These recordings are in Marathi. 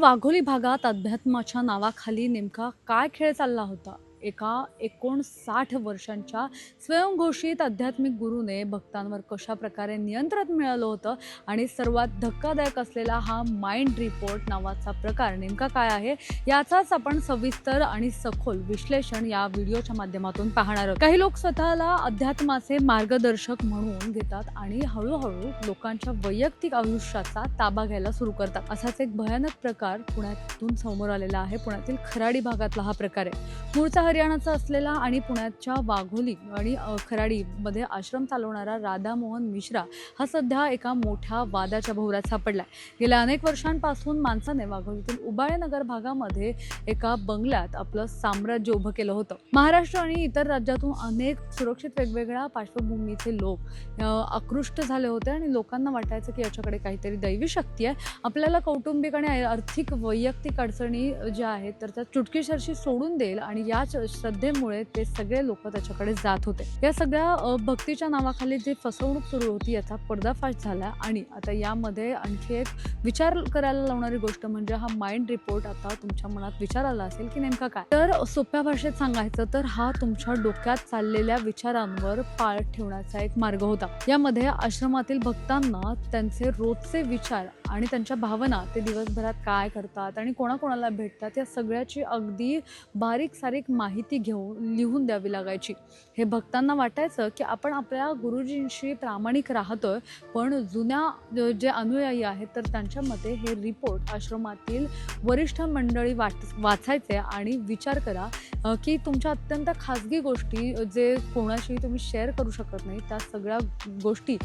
वाघोली भागात अध्यात्माच्या नावाखाली नेमका काय खेळ चालला होता? एका 59 वर्षांच्या स्वयंघोषित आध्यात्मिक गुरूने भक्तांवर कशा प्रकारे नियंत्रण मिळालं होतं आणि सर्वात धक्कादायक असलेला हा माइंड रिपोर्ट नावाचा प्रकार नेमका काय आहे, याचाच आपण सविस्तर आणि सखोल विश्लेषण या व्हिडिओच्या माध्यमातून पाहणार आहोत. काही लोक स्वतःला अध्यात्माचे मार्गदर्शक म्हणून घेतात आणि हळूहळू लोकांच्या वैयक्तिक आयुष्याचा ताबा घ्यायला सुरू करतात. असाच एक भयानक प्रकार पुण्यातून समोर आलेला आहे. पुण्यातील खराडी भागातला हा प्रकार आहे. मूळचा हरियाणाचा असलेला आणि पुण्याच्या वाघोली आणि खराडीमध्ये आश्रम चालवणारा राधामोहन मिश्रा हा सध्या एका मोठ्या वादाच्या भोवऱ्यात सापडलाय. गेल्या अनेक वर्षांपासून माणसाने वाघोलीतील उबाळे नगर भागामध्ये एका बंगल्यात आपलं साम्राज्य उभं केलं होतं. महाराष्ट्र आणि इतर राज्यातून अनेक सुरक्षित वेगवेगळ्या पार्श्वभूमीचे लोक आकृष्ट झाले होते आणि लोकांना वाटायचं की याच्याकडे काहीतरी दैवी शक्ती आहे, आपल्याला कौटुंबिक आणि आर्थिक वैयक्तिक अडचणी ज्या आहेत तर त्या चुटकीसरशी सोडून देईल आणि याच श्रद्धेमुळे ते सगळे लोक त्याच्याकडे जात होते. या सगळ्या भक्तीच्या नावाखाली जी फसवणूक सुरू होती याचा पर्दाफाश झाला आणि आता यामध्ये आणखी एक विचार करायला लावणारी गोष्ट म्हणजे हा माइंड रिपोर्ट. आता तुमच्या मनात विचार आला असेल की नेमका काय, तर सोप्या भाषेत सांगायचं तर हा तुमच्या डोक्यात चाललेल्या विचारांवर पाळत ठेवण्याचा एक मार्ग होता. यामध्ये आश्रमातील भक्तांना त्यांचे रोजचे विचार आणि त्यांच्या भावना, ते दिवसभरात काय करतात आणि कोणाकोणाला भेटतात या सगळ्याची अगदी बारीक सारीक माहिती घेऊन लिहून द्यावी लागायची. हे भक्तांना वाटायचं की आपण आपल्या गुरुजींशी प्रामाणिक राहतोय, पण जुन्या जे अनुयायी आहेत तर त्यांच्या मते हे रिपोर्ट आश्रमातील वरिष्ठ मंडळी वाचायचे आणि विचार करा की तुमच्या अत्यंत खाजगी गोष्टी जे कोणाशी तुम्ही शेअर करू शकत नाही त्या सगळ्या गोष्टी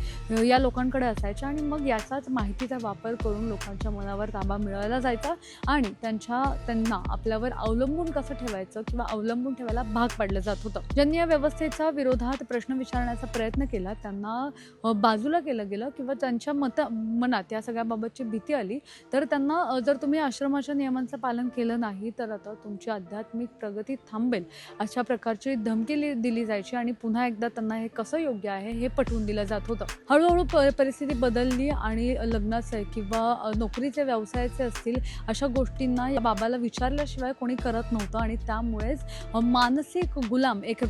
या लोकांकडे असायच्या आणि मग याचाच माहितीचा वापर करून लोकांच्या मनावर ताबा मिळवायला जायचा आणि त्यांना आपल्यावर अवलंबून कसं ठेवायचं किंवा अवलंबून ठेवायला भाग पाडलं जात होतं. ज्यांनी या व्यवस्थेच्या विरोधात प्रश्न विचारण्याचा प्रयत्न केला त्यांना बाजूला केलं गेलं किंवा त्यांच्या मनात या सगळ्याबाबतची भीती आली तर त्यांना जर तुम्ही आश्रमाच्या नियमांचं पालन केलं नाही तर आता तुमची आध्यात्मिक प्रगती थांबेल अशा प्रकारची धमकी दिली जायची आणि पुन्हा एकदा त्यांना हे कसं योग्य आहे हे पटवून दिलं जात होतं. हळूहळू परिस्थिती बदलली आणि लग्नाचे किंवा नोकरीचे व्यवसायाचे असतील अशा गोष्टींना या बाबाला विचारल्याशिवाय कोणी करत नव्हतं आणि त्यामुळेच मानसिक गुलाम एक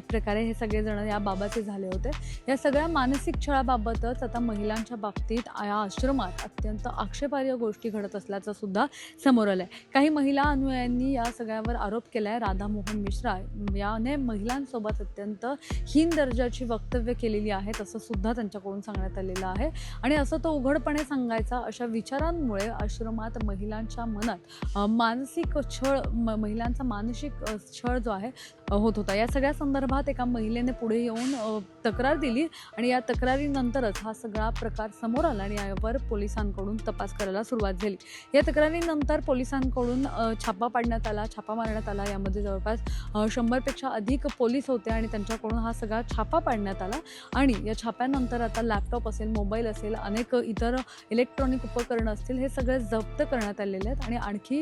प्रकारे हे सगळेजण या बाबाचे झाले होते. या सगळ्या मानसिक छळाबाबतच आता महिलांच्या बाबतीत या आश्रमात अत्यंत आक्षेपार्ह गोष्टी घडत असल्याचं सुद्धा समोर आलंय. काही महिला अनुयायांनी या सगळ्यावर आरोप केलाय. राधामोहन मिश्रा याने महिलांसोबत अत्यंत हीन दर्जाची वक्तव्य केलेली आहेत असं सुद्धा त्यांच्याकडून सांगण्यात आलेलं आहे आणि असं तो उघडपणे सांगायचा. अशा विचारांमुळे आश्रमात महिलांच्या मनात मानसिक छळ, महिलांचा मानसिक छळ जो आहे होत होता. या सगळ्या संदर्भात एका महिलेने पुढे येऊन तक्रार दिली आणि या तक्रारीनंतरच हा सगळा प्रकार समोर आला आणि यावर पोलिसांकडून तपास करायला सुरुवात झाली. या तक्रारीनंतर पोलिसांकडून छापा मारण्यात आला. यामध्ये जवळपास 100पेक्षा अधिक पोलीस होते आणि त्यांच्याकडून हा सगळा छापा पाडण्यात आला आणि या छाप्यानंतर आता लॅपटॉप असेल, मोबाईल असेल, अनेक इतर इलेक्ट्रॉनिक उपकरणं असतील हे सगळे जप्त करण्यात आलेले आहेत आणि आणखी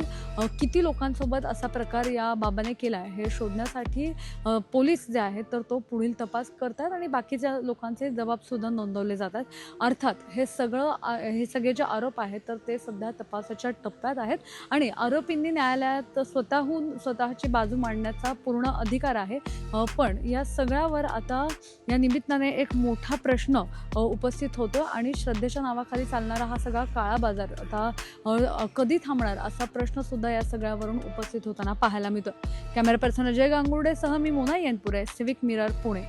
किती लोकांसोबत असा प्रकार या बाबाने केला आहे हे शोधण्यासाठी पोलीस जे आहेत तर तो पुढील तपास करतात आणि बाकीच्या लोकांचे जबाबसुद्धा नोंदवले जातात. अर्थात हे सगळे जे आरोप आहेत तर ते सध्या तपासाच्या टप्प्यात आहेत आणि आरोपींनी न्यायालयात स्वतःची बाजू मांडण्याचा पूर्ण अधिकार आहे. पण या सगळ्यावर आता या निमित्ताने एक मोठा प्रश्न उपस्थित होतो आणि श्रद्धेच्या नावाखाली चालणारा हा सगळा काळा बाजार आता कधी थांबणार असा प्रश्न सुद्धा या सगळ्यावरून उपस्थित होताना पाहायला मिळतो. कॅमेरा पर्सन अजय गांगुर्डे सह मी मोना येनपुरे, सिविक मिरर, पुणे.